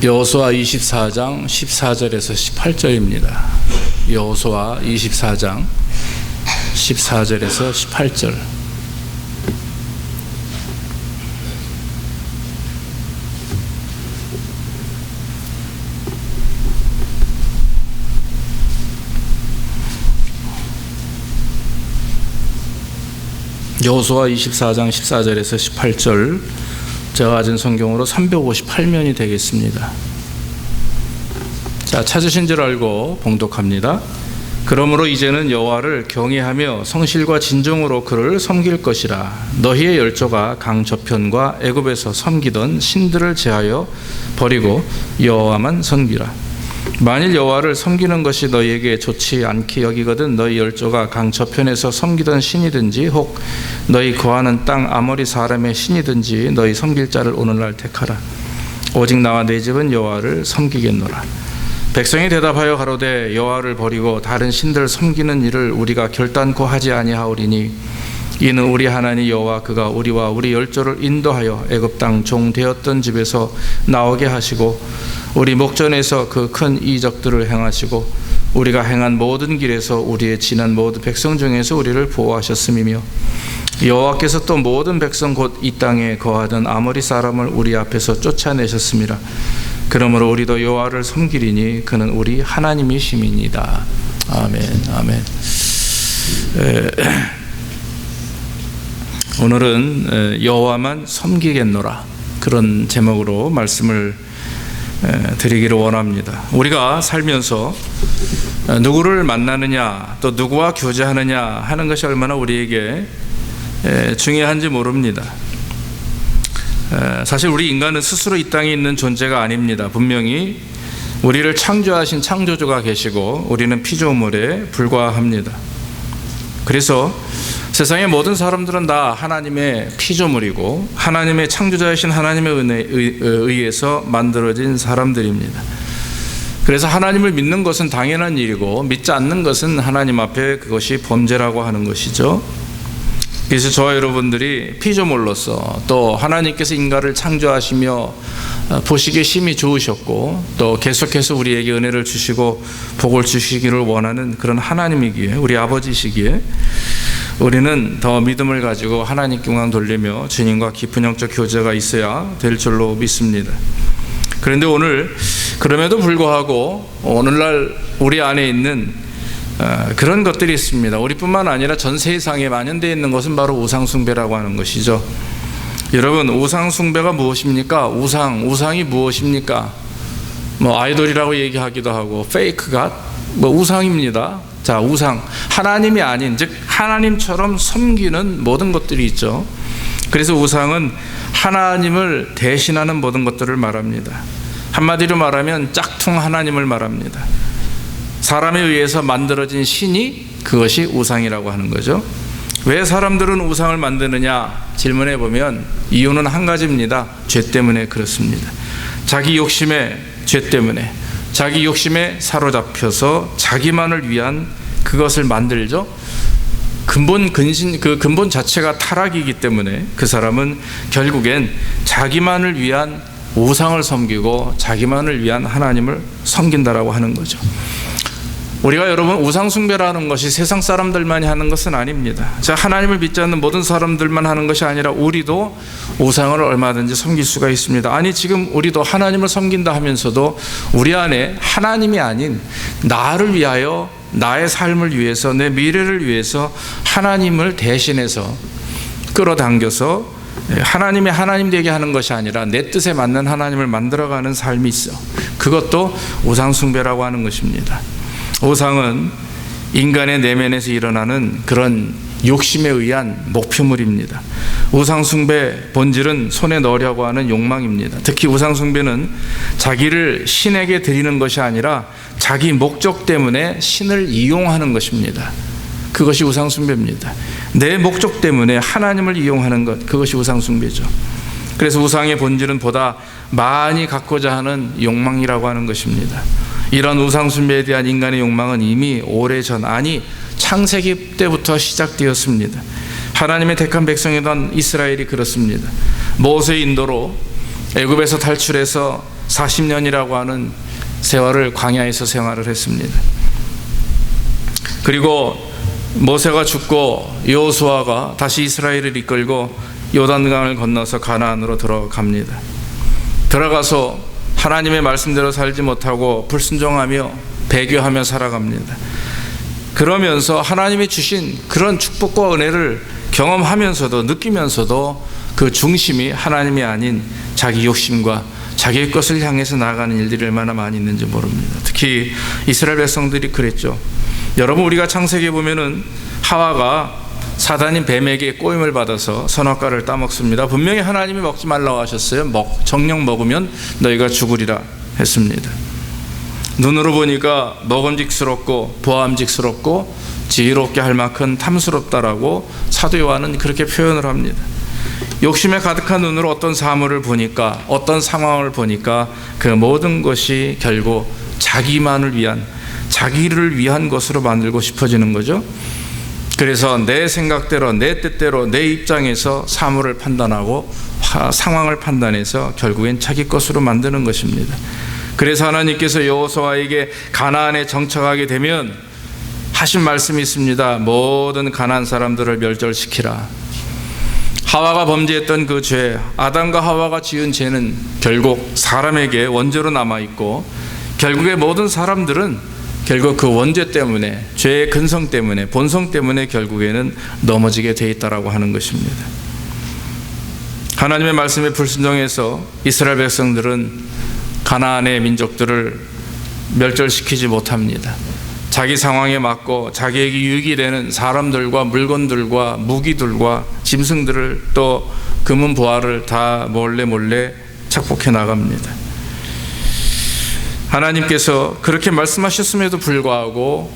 여호수아 24장 14절에서 18절입니다. 여호수아 24장 14절에서 18절. 여호수아 24장 14절에서 18절, 제가 가진 성경으로 358면이 되겠습니다. 자, 찾으신 줄 알고 봉독합니다. 그러므로 이제는 여호와를 경외하며 성실과 진정으로 그를 섬길 것이라. 너희의 열조가 강 저편과 애굽에서 섬기던 신들을 제하여 버리고 여호와만 섬기라. 만일 여호와를 섬기는 것이 너희에게 좋지 않게 여기거든 너희 열조가 강 저편에서 섬기던 신이든지 혹 너희 거하는 땅 아모리 사람의 신이든지 너희 섬길 자를 오늘날 택하라. 오직 나와 내 집은 여호와를 섬기겠노라. 백성이 대답하여 가로되 여호와를 버리고 다른 신들 섬기는 일을 우리가 결단코 하지 아니하오리니 이는 우리 하나님 여호와 그가 우리와 우리 열조를 인도하여 애굽 땅 종 되었던 집에서 나오게 하시고 우리 목전에서 그 큰 이적들을 행하시고 우리가 행한 모든 길에서 우리의 지난 모든 백성 중에서 우리를 보호하셨음이며 여호와께서 또 모든 백성 곧 이 땅에 거하던 아모리 사람을 우리 앞에서 쫓아내셨음이라. 그러므로 우리도 여호와를 섬기리니 그는 우리 하나님이심이니이다. 아멘. 아멘. 오늘은 여호와만 섬기겠노라, 그런 제목으로 말씀을 드리기를 원합니다. 우리가 살면서 누구를 만나느냐 또 누구와 교제하느냐 하는 것이 얼마나 우리에게 중요한지 모릅니다. 사실 우리 인간은 스스로 이 땅에 있는 존재가 아닙니다. 분명히 우리를 창조하신 창조주가 계시고 우리는 피조물에 불과합니다. 그래서 세상의 모든 사람들은 다 하나님의 피조물이고 하나님의 창조자이신 하나님의 은혜에 의해서 만들어진 사람들입니다. 그래서 하나님을 믿는 것은 당연한 일이고 믿지 않는 것은 하나님 앞에 그것이 범죄라고 하는 것이죠. 그래서 저와 여러분들이 피조물로서 또 하나님께서 인간을 창조하시며 보시기에 심히 좋으셨고 또 계속해서 우리에게 은혜를 주시고 복을 주시기를 원하는 그런 하나님이기에, 우리 아버지시기에 우리는 더 믿음을 가지고 하나님께 영광 돌리며 주님과 깊은 영적 교제가 있어야 될 줄로 믿습니다. 그런데 오늘 그럼에도 불구하고 오늘날 우리 안에 있는 그런 것들이 있습니다. 우리뿐만 아니라 전 세상에 만연되어 있는 것은 바로 우상숭배라고 하는 것이죠. 여러분, 우상숭배가 무엇입니까? 우상이 무엇입니까? 아이돌이라고 얘기하기도 하고 페이크가 우상입니다. 자, 우상, 하나님이 아닌, 즉 하나님처럼 섬기는 모든 것들이 있죠. 그래서 우상은 하나님을 대신하는 모든 것들을 말합니다. 한마디로 말하면 짝퉁 하나님을 말합니다. 사람에 의해서 만들어진 신이 그것이 우상이라고 하는 거죠. 왜 사람들은 우상을 만드느냐 질문해 보면 이유는 한 가지입니다. 죄 때문에 그렇습니다. 자기 욕심의 죄 때문에, 자기 욕심에 사로잡혀서 자기만을 위한 그것을 만들죠. 그 근본 자체가 타락이기 때문에 그 사람은 결국엔 자기만을 위한 우상을 섬기고 자기만을 위한 하나님을 섬긴다라고 하는 거죠. 우리가 여러분 우상숭배라는 것이 세상 사람들만이 하는 것은 아닙니다. 자, 하나님을 믿지 않는 모든 사람들만 하는 것이 아니라 우리도 우상을 얼마든지 섬길 수가 있습니다. 아니, 지금 우리도 하나님을 섬긴다 하면서도 우리 안에 하나님이 아닌 나를 위하여, 나의 삶을 위해서, 내 미래를 위해서 하나님을 대신해서 끌어당겨서 하나님이 하나님 되게 하는 것이 아니라 내 뜻에 맞는 하나님을 만들어가는 삶이 있어. 그것도 우상숭배라고 하는 것입니다. 우상은 인간의 내면에서 일어나는 그런 욕심에 의한 목표물입니다. 우상숭배 본질은 손에 넣으려고 하는 욕망입니다. 특히 우상숭배는 자기를 신에게 드리는 것이 아니라 자기 목적 때문에 신을 이용하는 것입니다. 그것이 우상숭배입니다. 내 목적 때문에 하나님을 이용하는 것, 그것이 우상숭배죠. 그래서 우상의 본질은 보다 많이 갖고자 하는 욕망이라고 하는 것입니다. 이런 우상숭배에 대한 인간의 욕망은 이미 오래전, 아니 창세기 때부터 시작되었습니다. 하나님의 택한 백성이던 이스라엘이 그렇습니다. 모세의 인도로 애굽에서 탈출해서 40년이라고 하는 세월을 광야에서 생활을 했습니다. 그리고 모세가 죽고 여호수아가 다시 이스라엘을 이끌고 요단강을 건너서 가나안으로 들어갑니다. 들어가서 하나님의 말씀대로 살지 못하고 불순종하며 배교하며 살아갑니다. 그러면서 하나님이 주신 그런 축복과 은혜를 경험하면서도 느끼면서도 그 중심이 하나님이 아닌 자기 욕심과 자기의 것을 향해서 나아가는 일들이 얼마나 많이 있는지 모릅니다. 특히 이스라엘 백성들이 그랬죠. 여러분, 우리가 창세기에 보면은 하와가 사단인 뱀에게 꼬임을 받아서 선악과를 따먹습니다. 분명히 하나님이 먹지 말라고 하셨어요. 정녕 먹으면 너희가 죽으리라 했습니다. 눈으로 보니까 먹음직스럽고 보암직스럽고 지혜롭게 할 만큼 탐스럽다라고 사도 요한은 그렇게 표현을 합니다. 욕심에 가득한 눈으로 어떤 사물을 보니까, 어떤 상황을 보니까 그 모든 것이 결국 자기만을 위한, 자기를 위한 것으로 만들고 싶어지는 거죠. 그래서 내 생각대로, 내 뜻대로, 내 입장에서 사물을 판단하고 상황을 판단해서 결국엔 자기 것으로 만드는 것입니다. 그래서 하나님께서 여호수아에게 가나안에 정착하게 되면 하신 말씀이 있습니다. 모든 가나안 사람들을 멸절시키라. 하와가 범죄했던 그 죄, 아담과 하와가 지은 죄는 결국 사람에게 원죄로 남아있고, 결국에 모든 사람들은 결국 그 원죄 때문에, 죄의 근성 때문에, 본성 때문에 결국에는 넘어지게 돼 있다라고 하는 것입니다. 하나님의 말씀에 불순종해서 이스라엘 백성들은 가나안의 민족들을 멸절시키지 못합니다. 자기 상황에 맞고 자기에게 유익이 되는 사람들과 물건들과 무기들과 짐승들을 또 금은 보화를 다 몰래 착복해 나갑니다. 하나님께서 그렇게 말씀하셨음에도 불구하고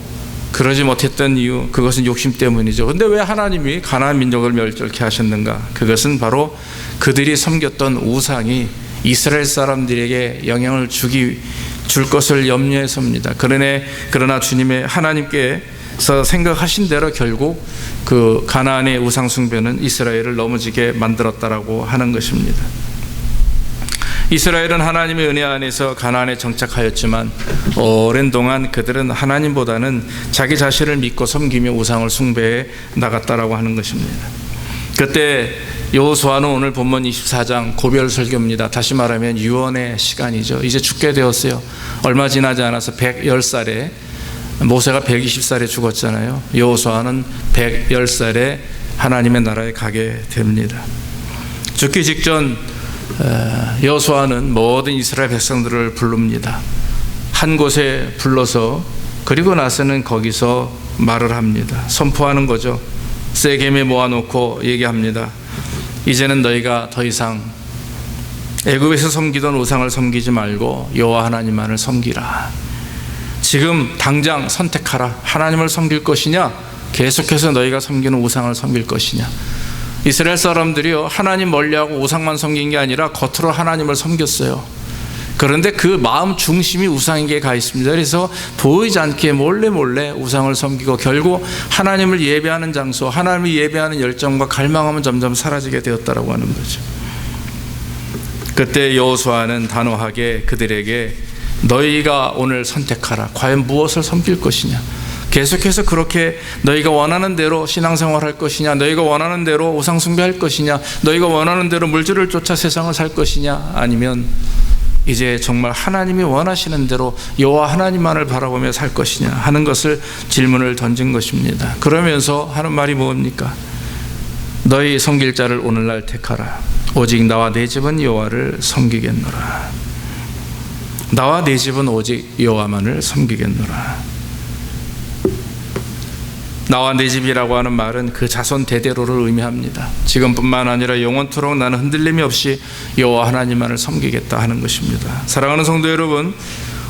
그러지 못했던 이유, 그것은 욕심 때문이죠. 그런데 왜 하나님이 가나안 민족을 멸절케 하셨는가? 그것은 바로 그들이 섬겼던 우상이 이스라엘 사람들에게 영향을 줄 것을 염려해서입니다. 그러나 주님의 하나님께서 생각하신 대로 결국 그 가나안의 우상 숭배는 이스라엘을 넘어지게 만들었다라고 하는 것입니다. 이스라엘은 하나님의 은혜 안에서 가나안에 정착하였지만 오랜 동안 그들은 하나님보다는 자기 자신을 믿고 섬기며 우상을 숭배해 나갔다라고 하는 것입니다. 그때 여호수아는 오늘 본문 24장 고별 설교입니다. 다시 말하면 유언의 시간이죠. 이제 죽게 되었어요. 얼마 지나지 않아서 110살에, 모세가 120살에 죽었잖아요. 여호수아는 110살에 하나님의 나라에 가게 됩니다. 죽기 직전 여호수아는 모든 이스라엘 백성들을 부릅니다. 한 곳에 불러서, 그리고 나서는 거기서 말을 합니다. 선포하는 거죠. 세겜에 모아놓고 얘기합니다. 이제는 너희가 더 이상 애굽에서 섬기던 우상을 섬기지 말고 여호와 하나님만을 섬기라. 지금 당장 선택하라. 하나님을 섬길 것이냐, 계속해서 너희가 섬기는 우상을 섬길 것이냐. 이스라엘 사람들이요, 하나님 멀리하고 우상만 섬긴 게 아니라 겉으로 하나님을 섬겼어요. 그런데 그 마음 중심이 우상에게 가 있습니다. 그래서 보이지 않게 몰래 우상을 섬기고 결국 하나님을 예배하는 장소, 하나님을 예배하는 열정과 갈망함은 점점 사라지게 되었다라고 하는 거죠. 그때 여호수아는 단호하게 그들에게 너희가 오늘 선택하라. 과연 무엇을 섬길 것이냐. 계속해서 그렇게 너희가 원하는 대로 신앙생활할 것이냐, 너희가 원하는 대로 우상 숭배할 것이냐, 너희가 원하는 대로 물질을 쫓아 세상을 살 것이냐, 아니면 이제 정말 하나님이 원하시는 대로 여호와 하나님만을 바라보며 살 것이냐 하는 것을 질문을 던진 것입니다. 그러면서 하는 말이 뭡니까? 너희 섬길 자를 오늘날 택하라. 오직 나와 내 집은 여호와를 섬기겠노라. 나와 내 집은 오직 여호와만을 섬기겠노라. 나와 내 집이라고 하는 말은 그 자손 대대로를 의미합니다. 지금뿐만 아니라 영원토록 나는 흔들림이 없이 여호와 하나님만을 섬기겠다 하는 것입니다. 사랑하는 성도 여러분,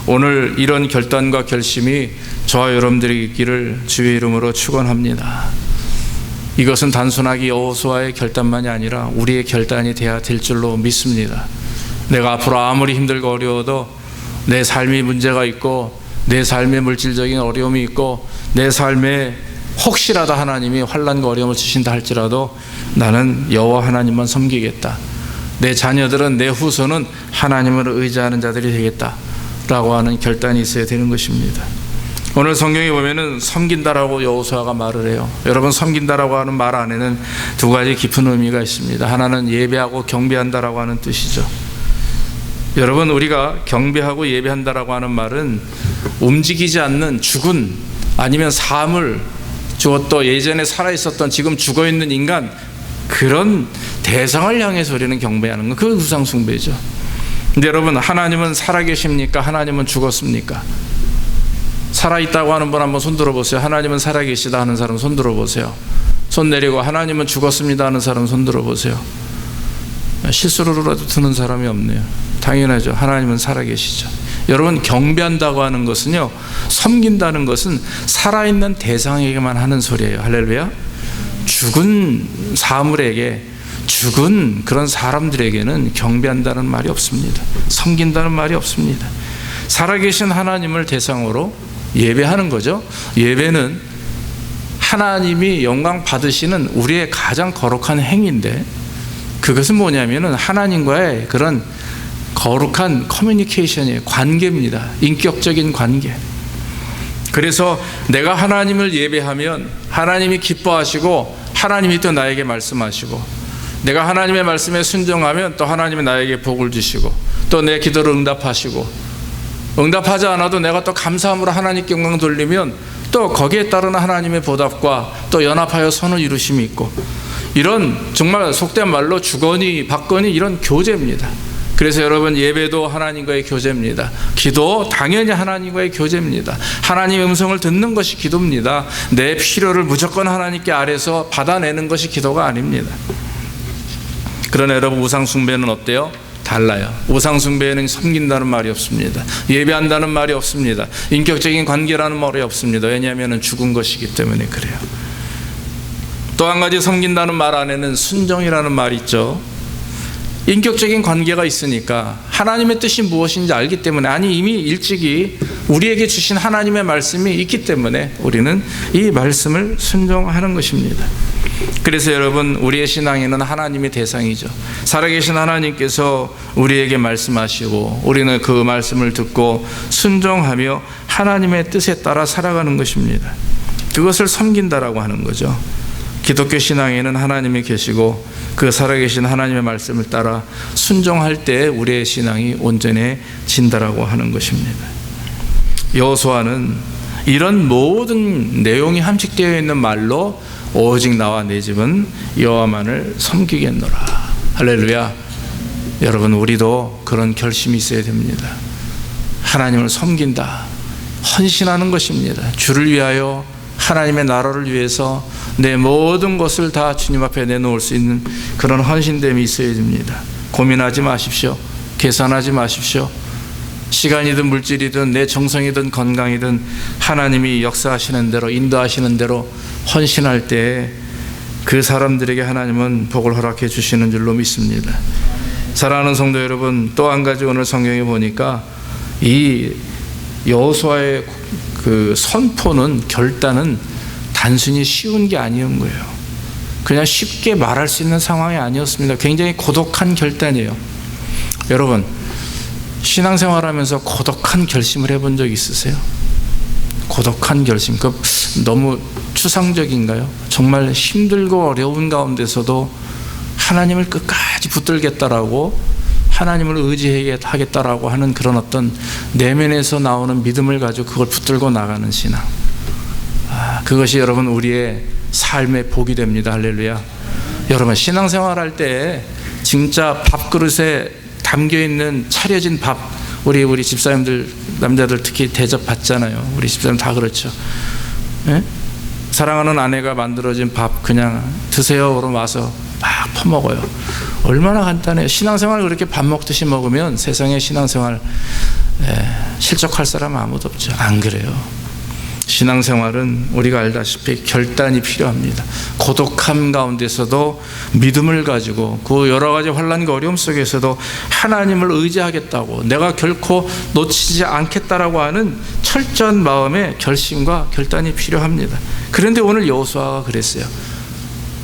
오늘 이런 결단과 결심이 저와 여러분들이 있기를 주의 이름으로 축원합니다. 이것은 단순하게 여호수아의 결단만이 아니라 우리의 결단이 돼야 될 줄로 믿습니다. 내가 앞으로 아무리 힘들고 어려워도 내 삶이 문제가 있고 내 삶에 물질적인 어려움이 있고 내 삶에 혹시라도 하나님이 환난과 어려움을 주신다 할지라도 나는 여호와 하나님만 섬기겠다. 내 자녀들은, 내 후손은 하나님을 의지하는 자들이 되겠다라고 하는 결단이 있어야 되는 것입니다. 오늘 성경에 보면은 섬긴다라고 여호수아가 말을 해요. 여러분, 섬긴다라고 하는 말 안에는 두 가지 깊은 의미가 있습니다. 하나는 예배하고 경배한다라고 하는 뜻이죠. 여러분, 우리가 경배하고 예배한다라고 하는 말은 움직이지 않는 죽은, 아니면 사물, 또 예전에 살아있었던 지금 죽어있는 인간, 그런 대상을 향해서 우리는 경배하는 것, 그 우상 숭배죠. 근데 여러분, 하나님은 살아계십니까? 하나님은 죽었습니까? 살아있다고 하는 분 한번 손 들어보세요. 하나님은 살아계시다 하는 사람 손 들어보세요. 손 내리고 하나님은 죽었습니다 하는 사람 손 들어보세요. 실수로라도 드는 사람이 없네요. 당연하죠. 하나님은 살아계시죠. 여러분, 경배한다고 하는 것은요, 섬긴다는 것은 살아있는 대상에게만 하는 소리예요. 할렐루야. 죽은 사물에게, 죽은 그런 사람들에게는 경배한다는 말이 없습니다. 섬긴다는 말이 없습니다. 살아계신 하나님을 대상으로 예배하는 거죠. 예배는 하나님이 영광 받으시는 우리의 가장 거룩한 행위인데, 그것은 뭐냐면은 하나님과의 그런 거룩한 커뮤니케이션이에요. 관계입니다. 인격적인 관계. 그래서 내가 하나님을 예배하면 하나님이 기뻐하시고 하나님이 또 나에게 말씀하시고, 내가 하나님의 말씀에 순종하면 또 하나님이 나에게 복을 주시고, 또 내 기도를 응답하시고, 응답하지 않아도 내가 또 감사함으로 하나님께 영광 돌리면 또 거기에 따르는 하나님의 보답과 또 연합하여 선을 이루심이 있고, 이런 정말 속된 말로 주거니 받거니 이런 교제입니다. 그래서 여러분, 예배도 하나님과의 교제입니다. 기도 당연히 하나님과의 교제입니다. 하나님의 음성을 듣는 것이 기도입니다. 내 필요를 무조건 하나님께 아래서 받아내는 것이 기도가 아닙니다. 그러나 여러분, 우상 숭배는 어때요? 달라요. 우상 숭배에는 섬긴다는 말이 없습니다. 예배한다는 말이 없습니다. 인격적인 관계라는 말이 없습니다. 왜냐하면 죽은 것이기 때문에 그래요. 또 한 가지, 섬긴다는 말 안에는 순종이라는 말이 있죠. 인격적인 관계가 있으니까 하나님의 뜻이 무엇인지 알기 때문에, 아니 이미 일찍이 우리에게 주신 하나님의 말씀이 있기 때문에 우리는 이 말씀을 순종하는 것입니다. 그래서 여러분, 우리의 신앙에는 하나님의 대상이죠. 살아계신 하나님께서 우리에게 말씀하시고 우리는 그 말씀을 듣고 순종하며 하나님의 뜻에 따라 살아가는 것입니다. 그것을 섬긴다라고 하는 거죠. 기독교 신앙에는 하나님이 계시고 그 살아계신 하나님의 말씀을 따라 순종할 때 우리의 신앙이 온전해진다라고 하는 것입니다. 여호수아는 이런 모든 내용이 함축되어 있는 말로 오직 나와 내 집은 여호와만을 섬기겠노라. 할렐루야. 여러분, 우리도 그런 결심이 있어야 됩니다. 하나님을 섬긴다, 헌신하는 것입니다. 주를 위하여, 하나님의 나라를 위해서 내 모든 것을 다 주님 앞에 내놓을 수 있는 그런 헌신됨이 있어야 됩니다. 고민하지 마십시오. 계산하지 마십시오. 시간이든 물질이든 내 정성이든 건강이든 하나님이 역사하시는 대로, 인도하시는 대로 헌신할 때 그 사람들에게 하나님은 복을 허락해 주시는 줄로 믿습니다. 사랑하는 성도 여러분, 또 한 가지 오늘 성경에 보니까 이 여호수아의 그 선포는, 결단은 단순히 쉬운 게 아니었던 거예요. 그냥 쉽게 말할 수 있는 상황이 아니었습니다. 굉장히 고독한 결단이에요. 여러분, 신앙생활하면서 고독한 결심을 해본 적 있으세요? 고독한 결심, 그 너무 추상적인가요? 정말 힘들고 어려운 가운데서도 하나님을 끝까지 붙들겠다라고, 하나님을 의지하겠다라고 하는 그런 어떤 내면에서 나오는 믿음을 가지고 그걸 붙들고 나가는 신앙, 그것이 여러분 우리의 삶의 복이 됩니다. 할렐루야. 여러분, 신앙생활할 때 진짜 밥그릇에 담겨있는 차려진 밥, 우리 집사님들, 남자들 특히 대접받잖아요. 우리 집사님 다 그렇죠. 예? 사랑하는 아내가 만들어진 밥 그냥 드세요 그러면 와서 막 퍼먹어요. 얼마나 간단해요. 신앙생활 그렇게 밥 먹듯이 먹으면 세상에 신앙생활 실족할 사람 아무도 없죠. 안 그래요? 신앙생활은 우리가 알다시피 결단이 필요합니다. 고독함 가운데서도 믿음을 가지고 그 여러 가지 환난과 어려움 속에서도 하나님을 의지하겠다고, 내가 결코 놓치지 않겠다라고 하는 철저한 마음의 결심과 결단이 필요합니다. 그런데 오늘 여호수아가 그랬어요.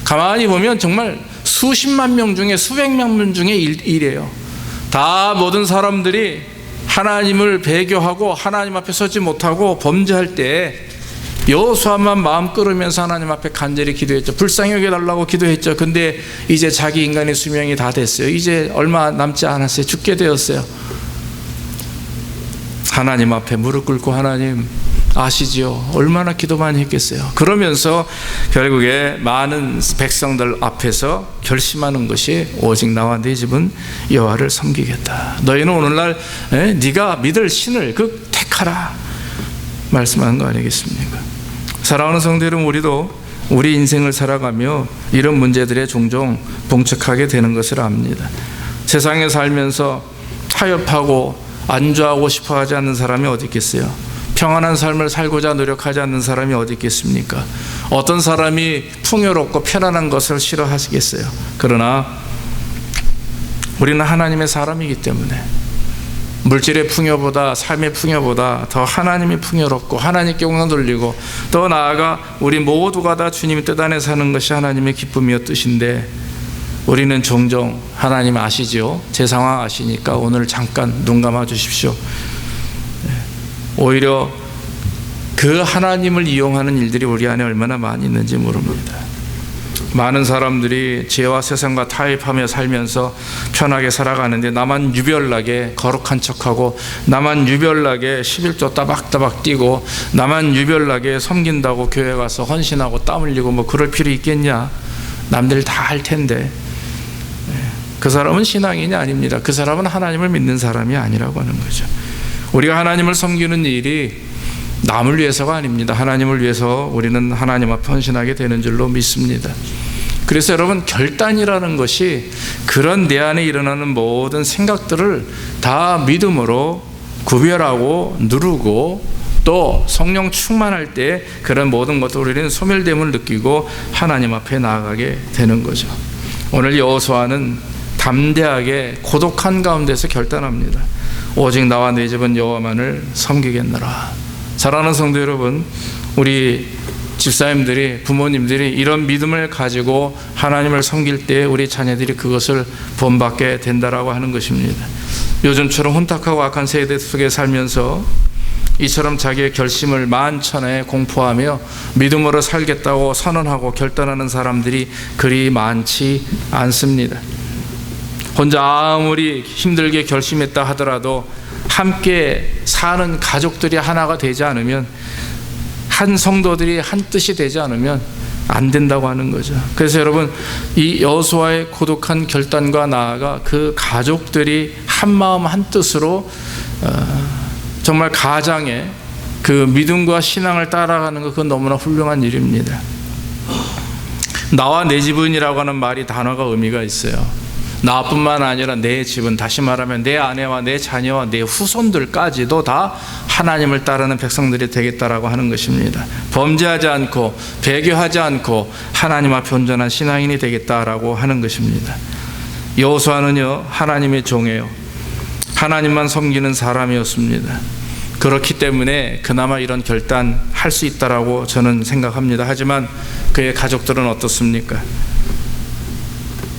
가만히 보면 정말 수십만 명 중에 수백만 명 중에 일이에요. 다 모든 사람들이 하나님을 배교하고 하나님 앞에 서지 못하고 범죄할 때 여호수아만 마음 끓으면서 하나님 앞에 간절히 기도했죠. 불쌍히 여겨달라고 기도했죠. 근데 이제 자기 인간의 수명이 다 됐어요. 이제 얼마 남지 않았어요. 죽게 되었어요. 하나님 앞에 무릎 꿇고 하나님 아시지요? 얼마나 기도 많이 했겠어요. 그러면서 결국에 많은 백성들 앞에서 결심하는 것이 오직 나와 네 집은 여호와를 섬기겠다. 너희는 오늘날 네가 믿을 신을 택하라 말씀하는 거 아니겠습니까? 사랑하는 성도 여러분, 우리도 우리 인생을 살아가며 이런 문제들에 종종 봉착하게 되는 것을 압니다. 세상에 살면서 타협하고 안주하고 싶어하지 않는 사람이 어디 있겠어요? 평안한 삶을 살고자 노력하지 않는 사람이 어디 있겠습니까? 어떤 사람이 풍요롭고 편안한 것을 싫어하시겠어요? 그러나 우리는 하나님의 사람이기 때문에 물질의 풍요보다, 삶의 풍요보다 더 하나님이 풍요롭고 하나님께 영광 돌리고, 또 나아가 우리 모두가 다 주님의 뜻 안에 사는 것이 하나님의 기쁨이요 뜻인데, 우리는 종종 하나님 아시죠? 제 상황 아시니까 오늘 잠깐 눈 감아 주십시오. 오히려 그 하나님을 이용하는 일들이 우리 안에 얼마나 많이 있는지 모릅니다. 많은 사람들이 죄와 세상과 타협하며 살면서 편하게 살아가는데, 나만 유별나게 거룩한 척하고, 나만 유별나게 11조 따박따박 뛰고, 나만 유별나게 섬긴다고 교회 가서 헌신하고 땀 흘리고 뭐 그럴 필요 있겠냐? 남들 다 할 텐데. 그 사람은 신앙인이 아닙니다. 그 사람은 하나님을 믿는 사람이 아니라고 하는 거죠. 우리가 하나님을 섬기는 일이 남을 위해서가 아닙니다. 하나님을 위해서 우리는 하나님 앞에 헌신하게 되는 줄로 믿습니다. 그래서 여러분, 결단이라는 것이 그런 내 안에 일어나는 모든 생각들을 다 믿음으로 구별하고 누르고, 또 성령 충만할 때 그런 모든 것들 우리는 소멸됨을 느끼고 하나님 앞에 나아가게 되는 거죠. 오늘 여호수아는 담대하게 고독한 가운데서 결단합니다. 오직 나와 내 집은 여호와만을 섬기겠노라. 사랑하는 성도 여러분, 우리 집사님들이, 부모님들이 이런 믿음을 가지고 하나님을 섬길 때 우리 자녀들이 그것을 본받게 된다라고 하는 것입니다. 요즘처럼 혼탁하고 악한 세대 속에 살면서 이처럼 자기의 결심을 만천하에 공포하며 믿음으로 살겠다고 선언하고 결단하는 사람들이 그리 많지 않습니다. 혼자 아무리 힘들게 결심했다 하더라도 함께 사는 가족들이 하나가 되지 않으면, 한 성도들이 한 뜻이 되지 않으면 안 된다고 하는 거죠. 그래서 여러분, 이 여호수아의 고독한 결단과 나아가 그 가족들이 한 마음 한 뜻으로 정말 가장의 그 믿음과 신앙을 따라가는 것, 그건 너무나 훌륭한 일입니다. 나와 내 집은이라고 하는 말이, 단어가 의미가 있어요. 나뿐만 아니라 내 집은, 다시 말하면 내 아내와 내 자녀와 내 후손들까지도 다 하나님을 따르는 백성들이 되겠다라고 하는 것입니다. 범죄하지 않고 배교하지 않고 하나님 앞에 온전한 신앙인이 되겠다라고 하는 것입니다. 여호수아는요, 하나님의 종이에요. 하나님만 섬기는 사람이었습니다. 그렇기 때문에 그나마 이런 결단할 수 있다라고 저는 생각합니다. 하지만 그의 가족들은 어떻습니까?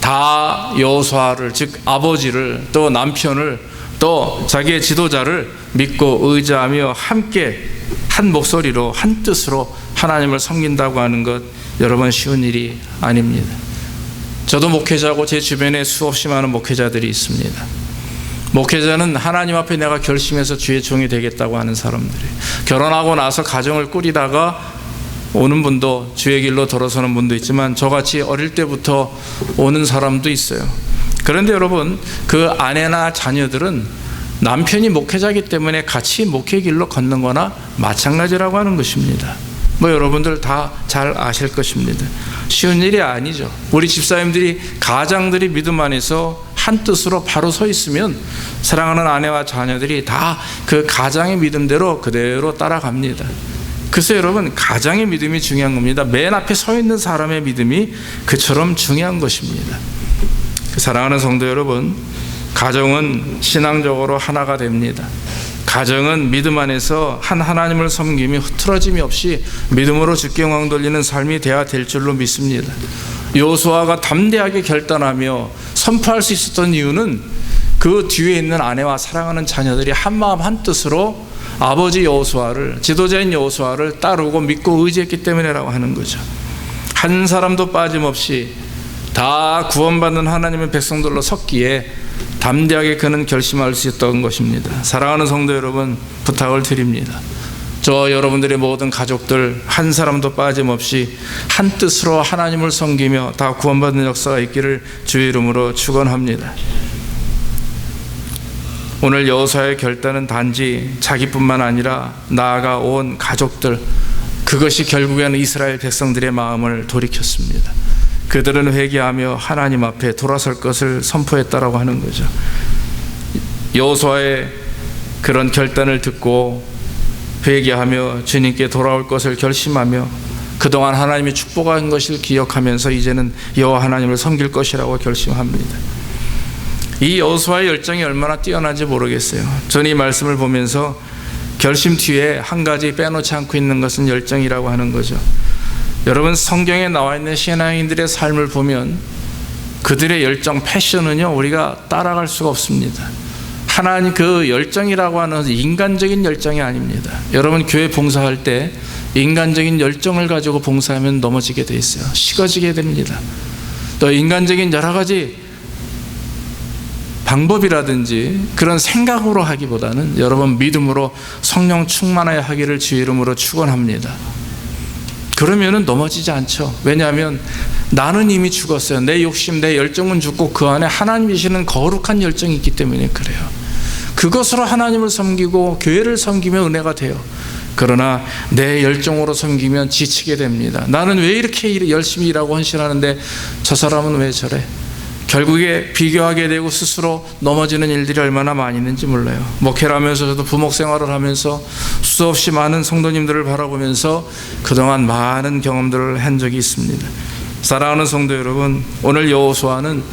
다 여호수아를, 즉 아버지를, 또 남편을, 또 자기의 지도자를 믿고 의지하며 함께 한 목소리로 한 뜻으로 하나님을 섬긴다고 하는 것, 여러분 쉬운 일이 아닙니다. 저도 목회자고 제 주변에 수없이 많은 목회자들이 있습니다. 목회자는 하나님 앞에 내가 결심해서 주의 종이 되겠다고 하는 사람들이에요. 결혼하고 나서 가정을 꾸리다가 오는 분도, 주의 길로 돌아서는 분도 있지만 저같이 어릴 때부터 오는 사람도 있어요. 그런데 여러분, 그 아내나 자녀들은 남편이 목회자이기 때문에 같이 목회 길로 걷는 거나 마찬가지라고 하는 것입니다. 뭐 여러분들 다 잘 아실 것입니다. 쉬운 일이 아니죠. 우리 집사님들이, 가장들이 믿음 안에서 한 뜻으로 바로 서 있으면 사랑하는 아내와 자녀들이 다 그 가장의 믿음대로 그대로 따라갑니다. 그래서 여러분, 가장의 믿음이 중요한 겁니다. 맨 앞에 서 있는 사람의 믿음이 그처럼 중요한 것입니다. 사랑하는 성도 여러분, 가정은 신앙적으로 하나가 됩니다. 가정은 믿음 안에서 한 하나님을 섬김이 흐트러짐이 없이 믿음으로 주께 영광 돌리는 삶이 되어야 될 줄로 믿습니다. 여호수아가 담대하게 결단하며 선포할 수 있었던 이유는 그 뒤에 있는 아내와 사랑하는 자녀들이 한마음 한뜻으로 아버지 여호수아를, 지도자인 여호수아를 따르고 믿고 의지했기 때문이라고 하는 거죠. 한 사람도 빠짐없이 다 구원받는 하나님의 백성들로 섰기에 담대하게 그는 결심할 수 있었던 것입니다. 사랑하는 성도 여러분, 부탁을 드립니다. 저 여러분들의 모든 가족들 한 사람도 빠짐없이 한 뜻으로 하나님을 섬기며 다 구원받는 역사가 있기를 주의 이름으로 축원합니다. 오늘 여호수아의 결단은 단지 자기뿐만 아니라 나아가 온 가족들, 그것이 결국에는 이스라엘 백성들의 마음을 돌이켰습니다. 그들은 회개하며 하나님 앞에 돌아설 것을 선포했다라고 하는 거죠. 여호수아의 그런 결단을 듣고 회개하며 주님께 돌아올 것을 결심하며 그동안 하나님이 축복한 것을 기억하면서 이제는 여호와 하나님을 섬길 것이라고 결심합니다. 이 여호수아의 열정이 얼마나 뛰어난지 모르겠어요. 저는 이 말씀을 보면서 결심 뒤에 한 가지 빼놓지 않고 있는 것은 열정이라고 하는 거죠. 여러분, 성경에 나와 있는 신앙인들의 삶을 보면 그들의 열정, 패션은요, 우리가 따라갈 수가 없습니다. 하나님 그 열정이라고 하는 인간적인 열정이 아닙니다. 여러분, 교회 봉사할 때 인간적인 열정을 가지고 봉사하면 넘어지게 돼 있어요. 식어지게 됩니다. 또 인간적인 여러 가지 방법이라든지 그런 생각으로 하기보다는 여러분 믿음으로 성령 충만하여 하기를 주의 이름으로 축원합니다. 그러면은 넘어지지 않죠. 왜냐하면 나는 이미 죽었어요. 내 욕심, 내 열정은 죽고 그 안에 하나님이시는 거룩한 열정이 있기 때문에 그래요. 그것으로 하나님을 섬기고 교회를 섬기면 은혜가 돼요. 그러나 내 열정으로 섬기면 지치게 됩니다. 나는 왜 이렇게 열심히 일하고 헌신하는데 저 사람은 왜 저래? 결국에 비교하게 되고 스스로 넘어지는 일들이 얼마나 많이 있는지 몰라요. 목회를 하면서 저도 부목 생활을 하면서 수없이 많은 성도님들을 바라보면서 그동안 많은 경험들을 한 적이 있습니다. 사랑하는 성도 여러분, 오늘 여호수아는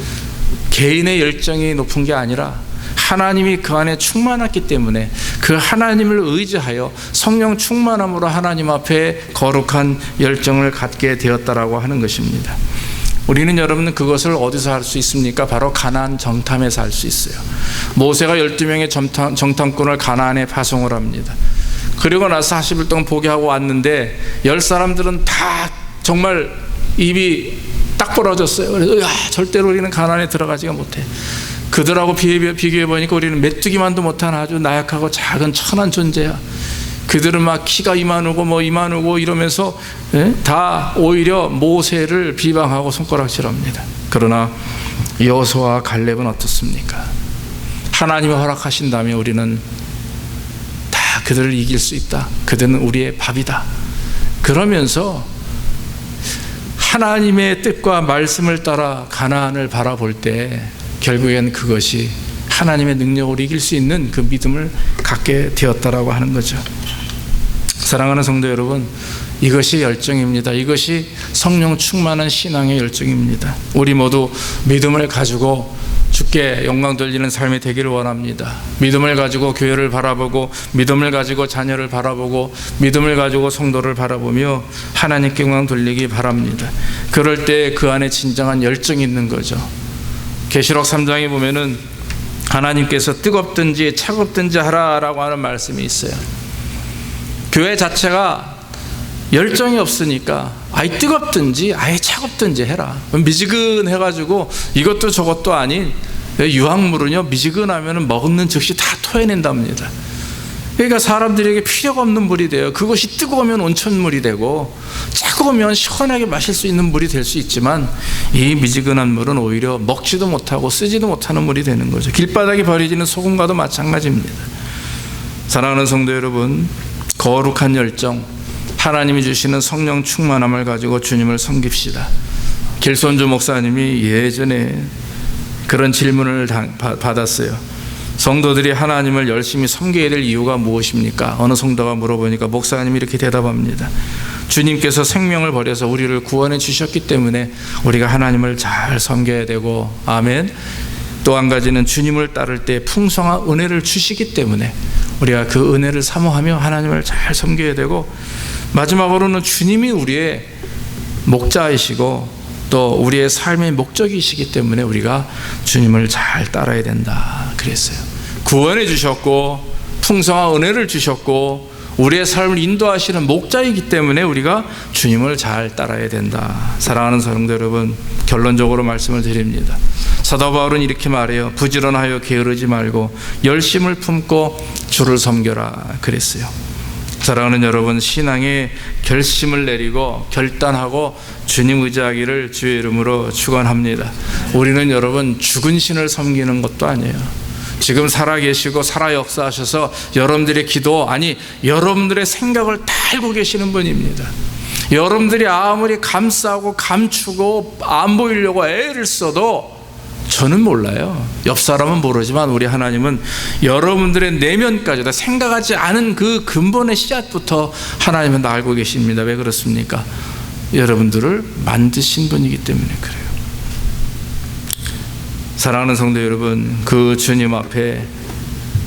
개인의 열정이 높은 게 아니라 하나님이 그 안에 충만했기 때문에 그 하나님을 의지하여 성령 충만함으로 하나님 앞에 거룩한 열정을 갖게 되었다라고 하는 것입니다. 우리는 여러분 그것을 어디서 할 수 있습니까? 바로 가나안 정탐에서 할 수 있어요. 모세가 12명의 정탐꾼을 가나안에 파송을 합니다. 그리고 나서 40일 동안 보게하고 왔는데 10사람들은 다 정말 입이 딱 벌어졌어요. 그래서 절대로 우리는 가나안에 들어가지가 못해. 그들하고 비교해보니까 우리는 메뚜기만도 못한 아주 나약하고 작은 천한 존재야. 그들은 막 키가 이만하고 이러면서 다 오히려 모세를 비방하고 손가락질합니다. 그러나 여호수아와 갈렙은 어떻습니까? 하나님이 허락하신다면 우리는 다 그들을 이길 수 있다. 그들은 우리의 밥이다. 그러면서 하나님의 뜻과 말씀을 따라 가나안을 바라볼 때 결국엔 그것이 하나님의 능력으로 이길 수 있는 그 믿음을 갖게 되었다라고 하는 거죠. 사랑하는 성도 여러분, 이것이 열정입니다. 이것이 성령 충만한 신앙의 열정입니다. 우리 모두 믿음을 가지고 주께 영광 돌리는 삶이 되기를 원합니다. 믿음을 가지고 교회를 바라보고, 믿음을 가지고 자녀를 바라보고, 믿음을 가지고 성도를 바라보며 하나님께 영광 돌리기 바랍니다. 그럴 때 그 안에 진정한 열정이 있는 거죠. 계시록 3장에 보면은 하나님께서 뜨겁든지 차갑든지 하라라고 하는 말씀이 있어요. 교회 자체가 열정이 없으니까 아예 뜨겁든지 아예 차갑든지 해라. 미지근해가지고 이것도 저것도 아닌 유황물은요, 미지근하면 먹는 즉시 다 토해낸답니다. 그러니까 사람들에게 필요가 없는 물이 돼요. 그것이 뜨거우면 온천물이 되고 차가우면 시원하게 마실 수 있는 물이 될 수 있지만 이 미지근한 물은 오히려 먹지도 못하고 쓰지도 못하는 물이 되는 거죠. 길바닥에 버려지는 소금과도 마찬가지입니다. 사랑하는 성도 여러분, 거룩한 열정, 하나님이 주시는 성령 충만함을 가지고 주님을 섬깁시다. 길손주 목사님이 예전에 그런 질문을 받았어요. 성도들이 하나님을 열심히 섬겨야 될 이유가 무엇입니까? 어느 성도가 물어보니까 목사님이 이렇게 대답합니다. 주님께서 생명을 버려서 우리를 구원해 주셨기 때문에 우리가 하나님을 잘 섬겨야 되고, 아멘. 또 한 가지는 주님을 따를 때 풍성한 은혜를 주시기 때문에 우리가 그 은혜를 사모하며 하나님을 잘 섬겨야 되고, 마지막으로는 주님이 우리의 목자이시고 또 우리의 삶의 목적이시기 때문에 우리가 주님을 잘 따라야 된다 그랬어요. 구원해 주셨고 풍성한 은혜를 주셨고 우리의 삶을 인도하시는 목자이기 때문에 우리가 주님을 잘 따라야 된다. 사랑하는 성도 여러분, 결론적으로 말씀을 드립니다. 사도 바울은 이렇게 말해요. 부지런하여 게으르지 말고 열심을 품고 주를 섬겨라 그랬어요. 사랑하는 여러분, 신앙의 결심을 내리고 결단하고 주님 의지하기를 주의 이름으로 축원합니다. 우리는 여러분 죽은 신을 섬기는 것도 아니에요. 지금 살아계시고 살아 역사하셔서 여러분들의 기도, 아니 여러분들의 생각을 다 알고 계시는 분입니다. 여러분들이 아무리 감싸고 감추고 안 보이려고 애를 써도 저는 몰라요. 옆 사람은 모르지만 우리 하나님은 여러분들의 내면까지 다 생각하지 않은 그 근본의 씨앗부터 하나님은 다 알고 계십니다. 왜 그렇습니까? 여러분들을 만드신 분이기 때문에 그래요. 사랑하는 성도 여러분, 그 주님 앞에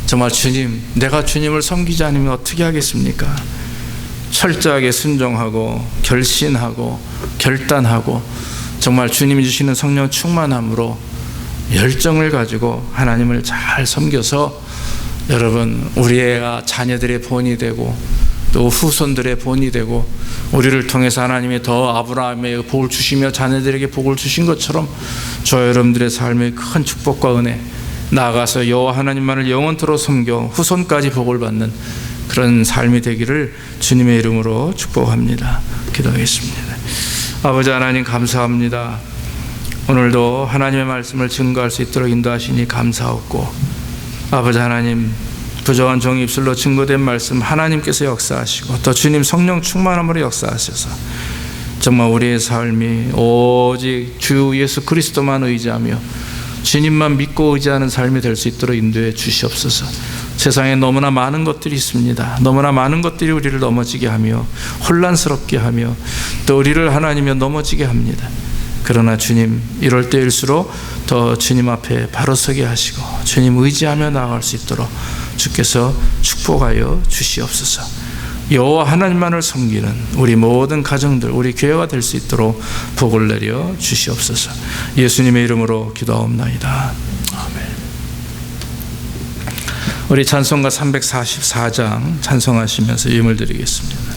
정말 주님, 내가 주님을 섬기지 않으면 어떻게 하겠습니까? 철저하게 순종하고 결신하고 결단하고 정말 주님이 주시는 성령 충만함으로 열정을 가지고 하나님을 잘 섬겨서 여러분 우리의 자녀들의 본이 되고 또 후손들의 본이 되고 우리를 통해서 하나님이 더 아브라함의 복을 주시며 자녀들에게 복을 주신 것처럼 저 여러분들의 삶의 큰 축복과 은혜, 나아가서 여호와 하나님만을 영원토록 섬겨 후손까지 복을 받는 그런 삶이 되기를 주님의 이름으로 축복합니다. 기도하겠습니다. 아버지 하나님 감사합니다. 오늘도 하나님의 말씀을 증거할 수 있도록 인도하시니 감사하고, 아버지 하나님 부정한 종의 입술로 증거된 말씀 하나님께서 역사하시고 또 주님 성령 충만함으로 역사하셔서 정말 우리의 삶이 오직 주 예수 그리스도만 의지하며 주님만 믿고 의지하는 삶이 될 수 있도록 인도해 주시옵소서. 세상에 너무나 많은 것들이 있습니다. 너무나 많은 것들이 우리를 넘어지게 하며 혼란스럽게 하며 또 우리를 하나님여 넘어지게 합니다. 그러나 주님, 이럴 때일수록 더 주님 앞에 바로 서게 하시고 주님 의지하며 나아갈 수 있도록 주께서 축복하여 주시옵소서. 여호와 하나님만을 섬기는 우리 모든 가정들, 우리 교회가 될 수 있도록 복을 내려 주시옵소서. 예수님의 이름으로 기도하옵나이다. 아멘. 우리 찬송가 344장 찬송하시면서 예물 드리겠습니다.